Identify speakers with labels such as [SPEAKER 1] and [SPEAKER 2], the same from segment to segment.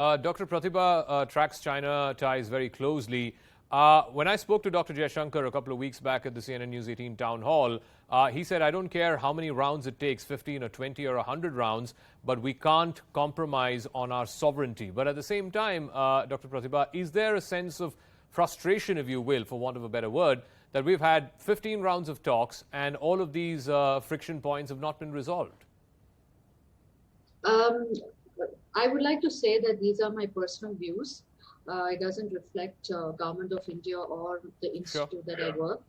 [SPEAKER 1] Dr. Prathibha tracks China ties very closely. When I spoke to Dr. Jaishankar a couple of weeks back at the CNN News 18 town hall, he said, I don't care how many rounds it takes, 15 or 20 or 100 rounds, but we can't compromise on our sovereignty. But at the same time, Dr. Prathibha, is there a sense of frustration, if you will, for want of a better word, that we've had 15 rounds of talks and all of these friction points have not been resolved?
[SPEAKER 2] I would like to say that these are my personal views. It doesn't reflect Government of India or the institute that I work.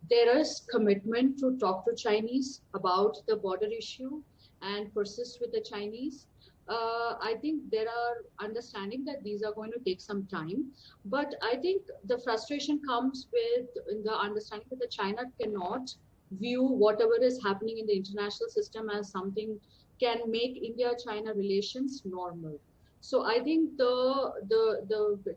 [SPEAKER 2] There is commitment to talk to Chinese about the border issue and persist with the Chinese. I think there are understanding that these are going to take some time, but I think the frustration comes with the understanding that the China cannot view whatever is happening in the international system as something can make India-China relations normal. So I think the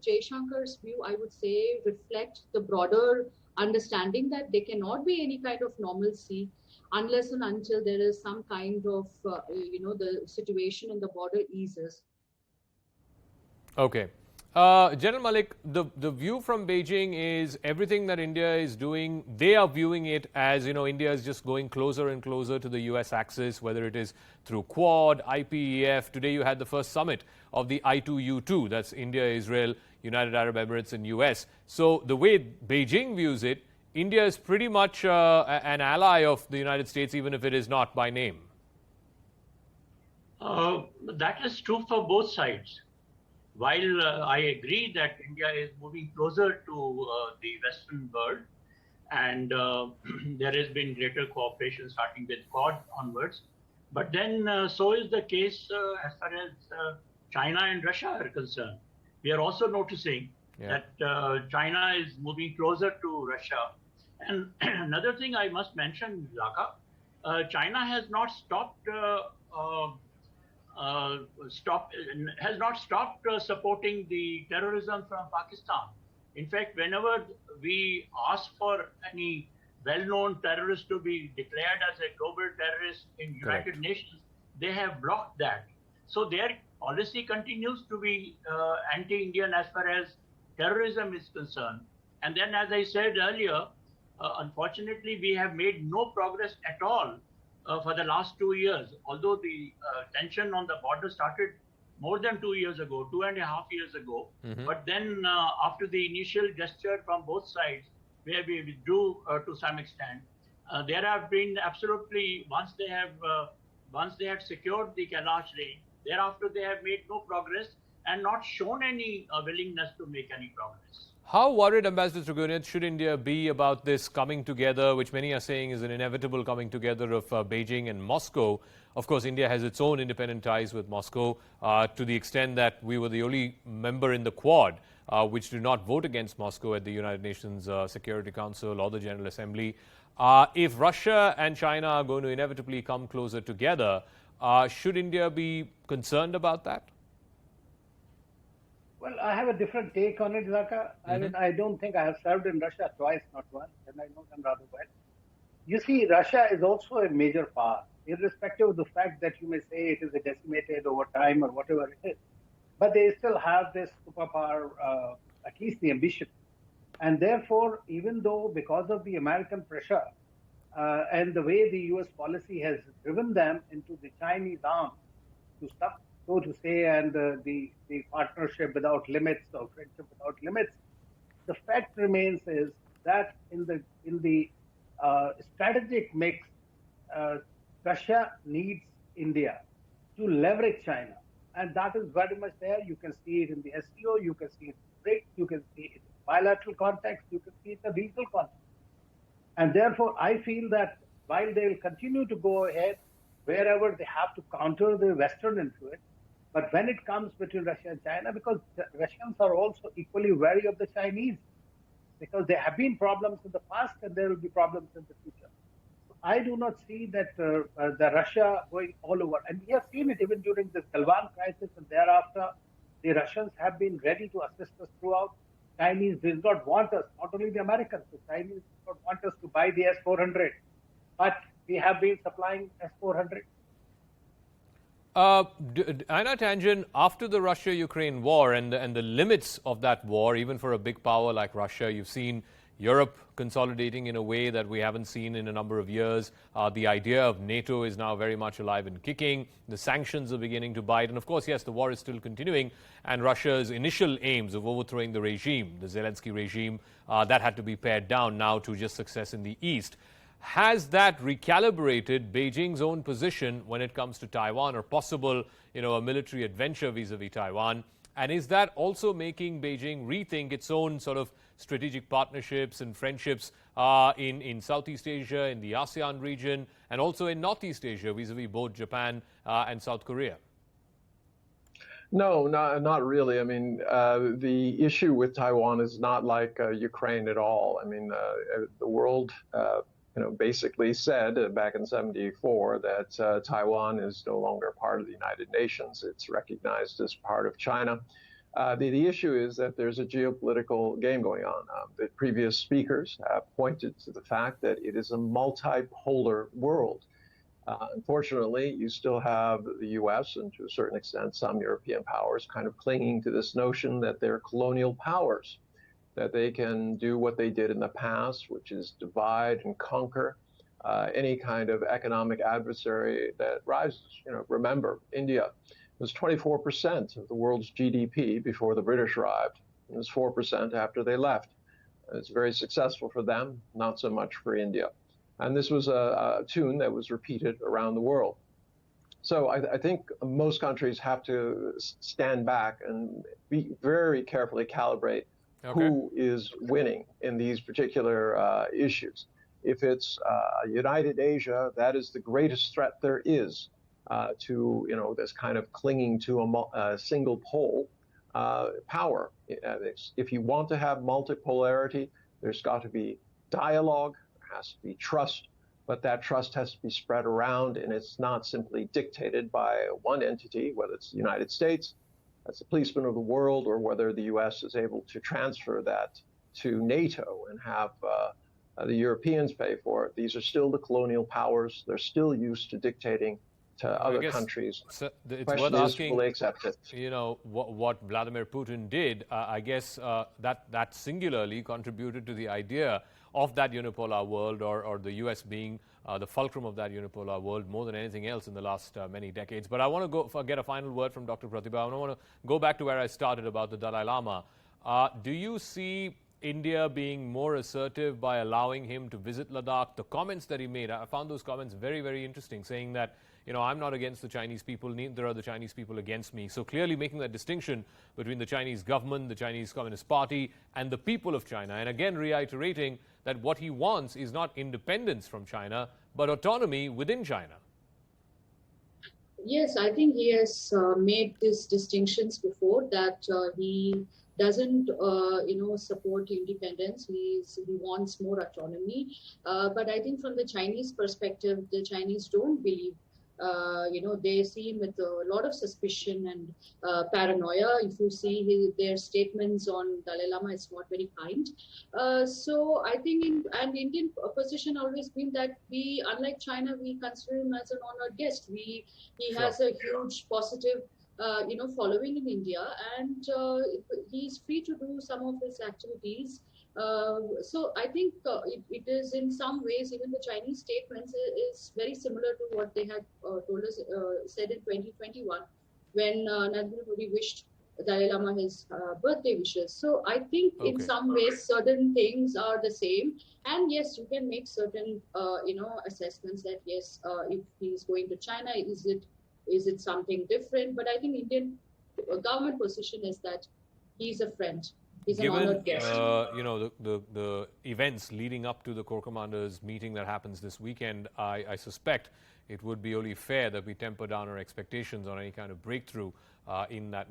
[SPEAKER 2] Jaishankar's view, I would say, reflect the broader understanding that there cannot be any kind of normalcy unless and until there is some kind of, the situation in the border eases.
[SPEAKER 1] Okay. General Malik, the view from Beijing is everything that India is doing, they are viewing it as, India is just going closer and closer to the US axis, whether it is through Quad, IPEF. Today you had the first summit of the I2U2, that's India, Israel, United Arab Emirates and US. So the way Beijing views it, India is pretty much an ally of the United States, even if it is not by name.
[SPEAKER 3] That is true for both sides. While I agree that India is moving closer to the Western world, and there has been greater cooperation starting with Quad onwards, but then so is the case as far as China and Russia are concerned. We are also noticing that China is moving closer to Russia. And another thing I must mention, Laka, China has not stopped supporting the terrorism from Pakistan. In fact, whenever we ask for any well-known terrorist to be declared as a global terrorist in United Nations, they have blocked that. So their policy continues to be anti-Indian as far as terrorism is concerned. And then, as I said earlier, unfortunately, we have made no progress at all for the last 2 years, although the tension on the border started more than 2 years ago, 2.5 years ago. But then after the initial gesture from both sides, where we withdrew to some extent, there have been absolutely, once they had secured the Kailash range, thereafter they have made no progress and not shown any willingness to make any progress.
[SPEAKER 1] How worried, Ambassador Trigunayat, should India be about this coming together, which many are saying is an inevitable coming together of Beijing and Moscow? Of course, India has its own independent ties with Moscow to the extent that we were the only member in the Quad which did not vote against Moscow at the United Nations Security Council or the General Assembly. If Russia and China are going to inevitably come closer together, should India be concerned about that?
[SPEAKER 4] Well, I have a different take on it, Zaka. I don't think I have served in Russia twice, not once, and I know them rather well. You see, Russia is also a major power, irrespective of the fact that you may say it is a decimated over time or whatever it is. But they still have this superpower, at least the ambition. And therefore, even though because of the American pressure and the way the US policy has driven them into the Chinese arms to stop, so to say, and the partnership without limits or friendship without limits, the fact remains is that in the strategic mix, Russia needs India to leverage China, and that is very much there. You can see it in the SCO, you can see it in BRICS, you can see it in bilateral context, you can see it in the regional context. And therefore, I feel that while they will continue to go ahead wherever they have to counter the Western influence, but when it comes between Russia and China, because the Russians are also equally wary of the Chinese, because there have been problems in the past and there will be problems in the future. I do not see that the Russia going all over. And we have seen it even during this Galwan crisis, and thereafter, the Russians have been ready to assist us throughout. Chinese did not want us, not only the Americans, the Chinese did not want us to buy the S-400, but we have been supplying S-400.
[SPEAKER 1] Einar Tangen, after the Russia-Ukraine war and the limits of that war, even for a big power like Russia, you've seen Europe consolidating in a way that we haven't seen in a number of years. The idea of NATO is now very much alive and kicking. The sanctions are beginning to bite. And of course, yes, the war is still continuing. And Russia's initial aims of overthrowing the regime, the Zelensky regime, that had to be pared down now to just success in the East. Has that recalibrated Beijing's own position when it comes to Taiwan or possible, a military adventure vis-a-vis Taiwan? And is that also making Beijing rethink its own sort of strategic partnerships and friendships in Southeast Asia, in the ASEAN region, and also in Northeast Asia vis-a-vis both Japan and South Korea?
[SPEAKER 5] No, not really. I mean, the issue with Taiwan is not like Ukraine at all. I mean, the world basically said back in '74 that Taiwan is no longer part of the United Nations. It's recognized as part of China. The issue is that there's a geopolitical game going on. The previous speakers have pointed to the fact that it is a multipolar world. Unfortunately, you still have the U.S. and to a certain extent some European powers kind of clinging to this notion that they're colonial powers, that they can do what they did in the past, which is divide and conquer any kind of economic adversary that rises. Remember, India was 24% of the world's GDP before the British arrived. It was 4% after they left. It's very successful for them, not so much for India. And this was a tune that was repeated around the world. So I think most countries have to stand back and be very carefully calibrate who is winning in these particular issues. If it's United Asia, that is the greatest threat there is to this kind of clinging to a single pole power. If you want to have multipolarity, there's got to be dialogue, there has to be trust, but that trust has to be spread around, and it's not simply dictated by one entity, whether it's the United States, as the policeman of the world, or whether the U.S. is able to transfer that to NATO and have the Europeans pay for it. These are still the colonial powers. They're still used to dictating to other countries.
[SPEAKER 1] So it's
[SPEAKER 5] question
[SPEAKER 1] worth
[SPEAKER 5] is,
[SPEAKER 1] asking,
[SPEAKER 5] will they accept it?
[SPEAKER 1] What Vladimir Putin did, I guess that singularly contributed to the idea of that unipolar world, or the U.S. being the fulcrum of that unipolar world more than anything else in the last many decades. But I want to get a final word from Dr. Prathibha. I want to go back to where I started about the Dalai Lama. Do you see India being more assertive by allowing him to visit Ladakh? The comments that he made, I found those comments very, very interesting, saying that, I'm not against the Chinese people, neither are the Chinese people against me. So clearly making that distinction between the Chinese government, the Chinese Communist Party, and the people of China. And again, reiterating that what he wants is not independence from China, but autonomy within China.
[SPEAKER 2] Yes, I think he has made these distinctions before, that he doesn't, support independence. He wants more autonomy. But I think from the Chinese perspective, the Chinese don't believe. They see him with a lot of suspicion and paranoia. If you see their statements on Dalai Lama, it's not very kind. So I think Indian position always been that we, unlike China, we consider him as an honored guest. He has a huge positive following in India, and he's free to do some of his activities. So I think it is in some ways, even the Chinese statements is very similar to what they had told us, said in 2021, when Narendra Modi wished Dalai Lama his birthday wishes. So I think in some ways certain things are the same, and yes, you can make certain assessments that yes, if he's going to China, is it something different? But I think Indian government position is that he's a friend. He's an honored guest.
[SPEAKER 1] The events leading up to the Corps Commanders meeting that happens this weekend, I suspect it would be only fair that we temper down our expectations on any kind of breakthrough in that